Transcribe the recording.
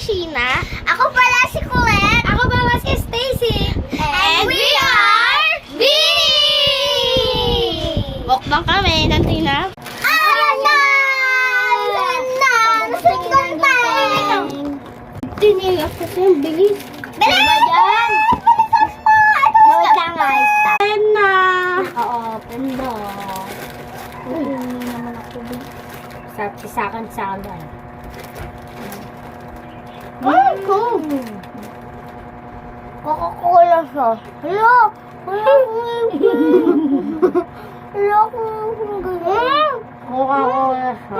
Sheena. Ako pala si Colette. Ako pala si Stacy. And we are B! Mukbang kami ng Tina. Tinigas kasi yung bilis. Bilis! Bilis mo! Wait lang nga, stop. Time na! Open mo. Hindi naman ako. Isakan sa akin. Cool. Coca-Cola siya. Hello! Hello kung ganyan. Coca-Cola siya.